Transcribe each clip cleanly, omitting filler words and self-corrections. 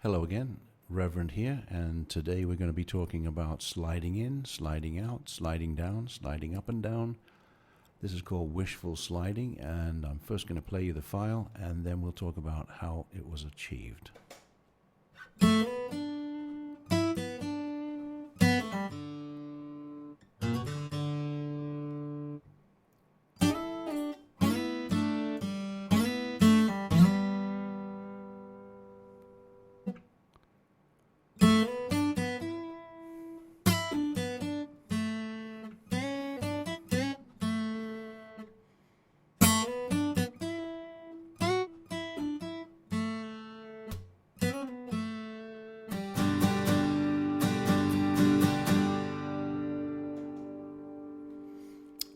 Hello again, Reverend here, and today we're going to be talking about sliding in, sliding out, sliding down, sliding up and down. This is called Wishful sliding, and I'm first going to play you the file, and then we'll talk about how it was achieved.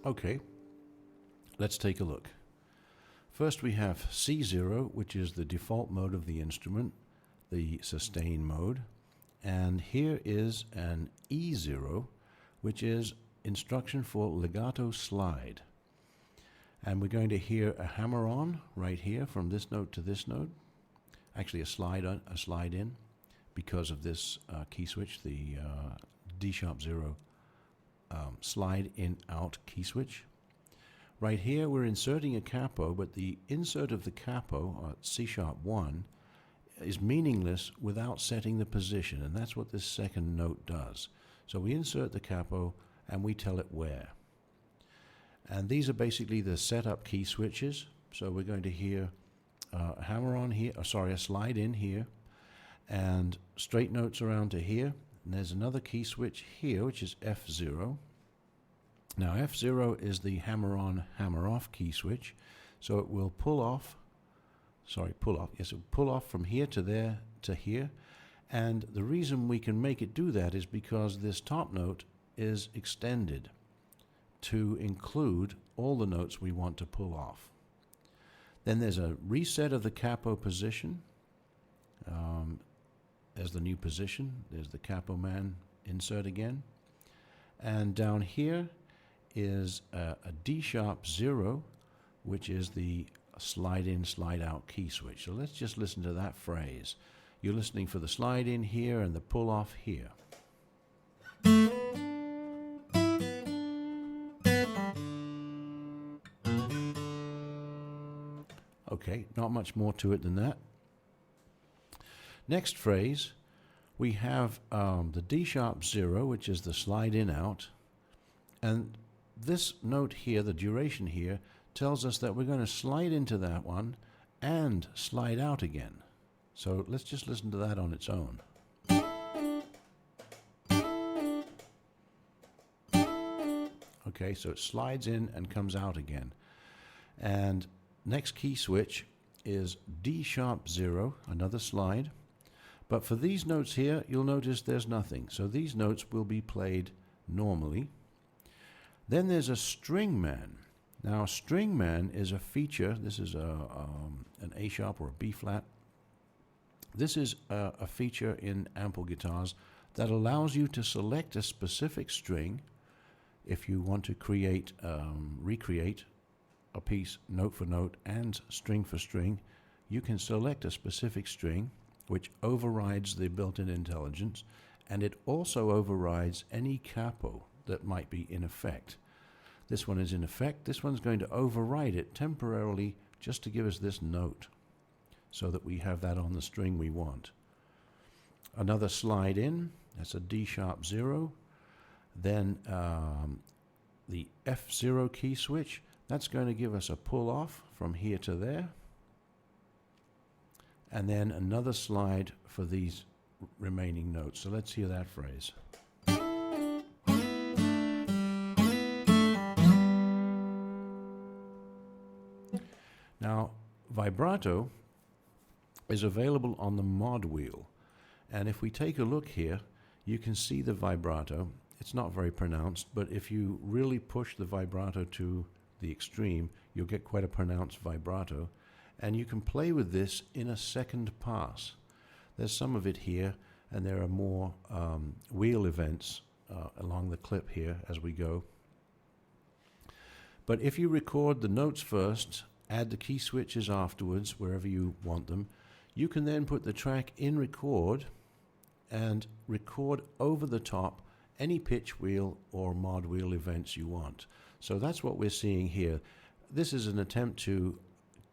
Okay, let's take a look. First we have C0, which is the default mode of the instrument, the sustain mode, and here is an E0, which is instruction for legato slide. And we're going to hear a hammer on right here from this note to this note, actually a slide in, because of this key switch, the D sharp 0 slide in out key switch. Right here we're inserting a capo, but the insert of the capo, C sharp 1, is meaningless without setting the position, and that's what this second note does. So we insert the capo and we tell it where. And these are basically the setup key switches. So we're going to hear a hammer on here, a slide in here, and straight notes around to here. And there's another key switch here, which is F0. Now F0 is the hammer on, hammer off key switch. So it will pull off from here to there to here. And the reason we can make it do that is because this top note is extended to include all the notes we want to pull off. Then there's a reset of the capo position. There's the new position. There's the capo man insert again. And down here is a D sharp 0, which is the slide in, slide out key switch. So let's just listen to that phrase. You're listening for the slide in here and the pull off here. Okay, not much more to it than that. Next phrase, we have the D sharp 0, which is the slide in out, and this note here, the duration here, tells us that we're going to slide into that one and slide out again. So let's just listen to that on its own. Okay, so it slides in and comes out again. And next key switch is D sharp 0, another slide. But for these notes here, you'll notice there's nothing. So these notes will be played normally. Then there's a string man. Now, a string man is a feature. This is an A sharp or a B flat. This is a feature in ample guitars that allows you to select a specific string if you want to recreate a piece note for note and string for string. You can select a specific string which overrides the built-in intelligence, and it also overrides any capo that might be in effect. This one is in effect. This one's going to override it temporarily just to give us this note so that we have that on the string we want. Another slide in, that's a D sharp 0. Then the F0 key switch, that's going to give us a pull off from here to there. And then another slide for these remaining notes. So let's hear that phrase. Now, vibrato is available on the mod wheel. And if we take a look here, you can see the vibrato. It's not very pronounced, but if you really push the vibrato to the extreme, you'll get quite a pronounced vibrato. And you can play with this in a second pass. There's some of it here, and there are more wheel events along the clip here as we go. But if you record the notes first, add the key switches afterwards, wherever you want them, You can then put the track in record and record over the top any pitch wheel or mod wheel events you want. So that's what we're seeing here. This is an attempt to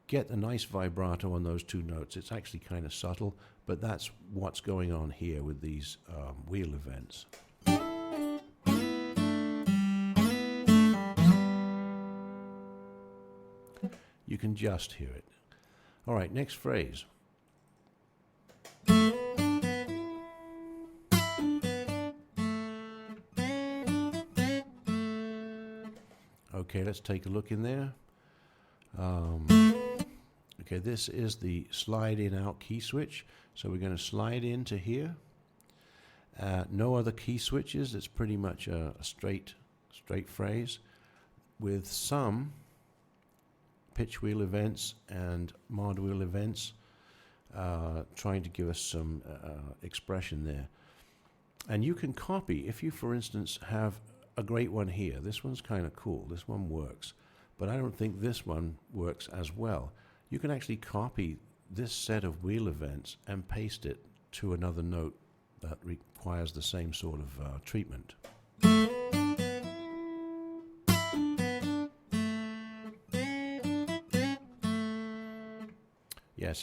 get a nice vibrato on those two notes. It's actually kind of subtle, but that's what's going on here with these wheel events. You can just hear it. All right, next phrase. Okay, let's take a look in there. Okay, this is the slide in out key switch. So we're going to slide into here. No other key switches. It's pretty much a straight phrase with some pitch wheel events and mod wheel events trying to give us some expression there. And you can copy, if you for instance have a great one here. This one's kind of cool. This one works. But I don't think this one works as well. You can actually copy this set of wheel events and paste it to another note that requires the same sort of treatment. Yes,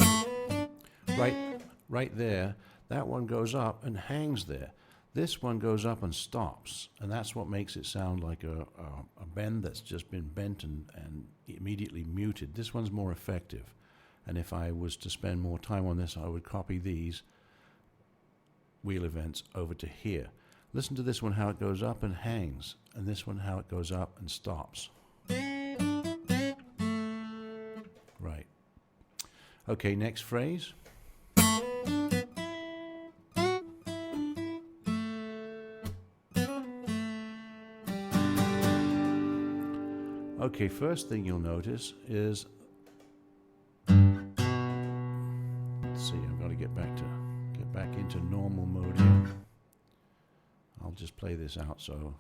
right there, that one goes up and hangs there. This one goes up and stops, and that's what makes it sound like a bend that's just been bent and immediately muted. This one's more effective, and if I was to spend more time on this, I would copy these wheel events over to here. Listen to this one, how it goes up and hangs, and this one, how it goes up and stops. Right. Okay, next phrase. Okay, first thing you'll notice is, let's see, I've got to get back into normal mode here. I'll just play this out so.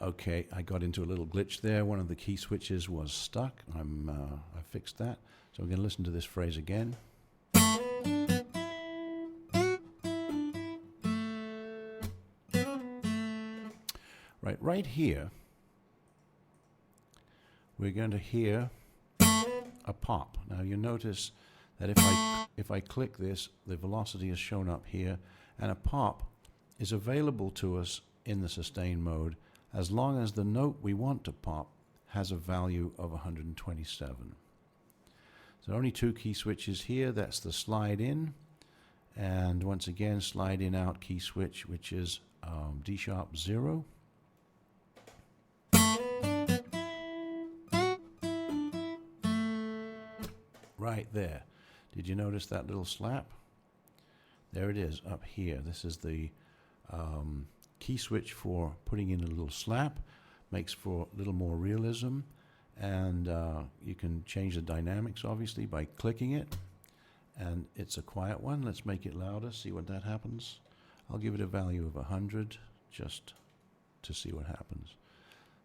Okay, I got into a little glitch there. One of the key switches was stuck. I fixed that. So we're going to listen to this phrase again. Right here, we're going to hear a pop. Now you notice that if I click this, the velocity is shown up here, and a pop is available to us in the sustain mode as long as the note we want to pop has a value of 127. So only two key switches here. That's the slide in, and once again slide in out key switch, which is D-sharp 0. Right there. Did you notice that little slap? There it is up here. This is the key switch for putting in a little slap. Makes for a little more realism, and you can change the dynamics obviously by clicking it, and it's a quiet one. Let's make it louder, see what that happens. I'll give it a value of 100 just to see what happens.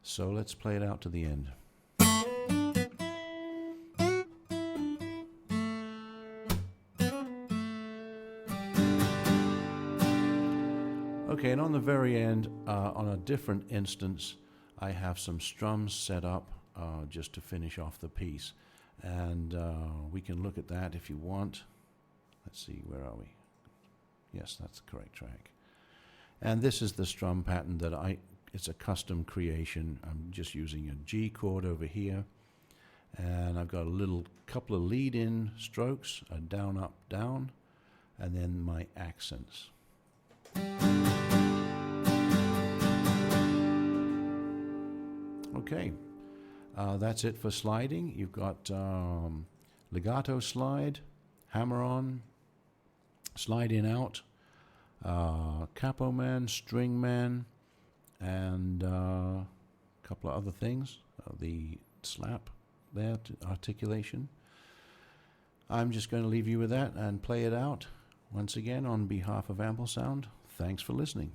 So let's play it out to the end. Okay, and on the very end, on a different instance, I have some strums set up just to finish off the piece. And we can look at that if you want. Let's see, where are we? Yes, that's the correct track. And this is the strum pattern that it's a custom creation. I'm just using a G chord over here. And I've got a couple of lead-in strokes, a down, up, down, and then my accents. Okay, that's it for sliding. You've got legato slide, hammer on, slide in out, capo man, string man, and a couple of other things. The slap there, articulation. I'm just going to leave you with that and play it out. Once again, on behalf of Ample Sound, thanks for listening.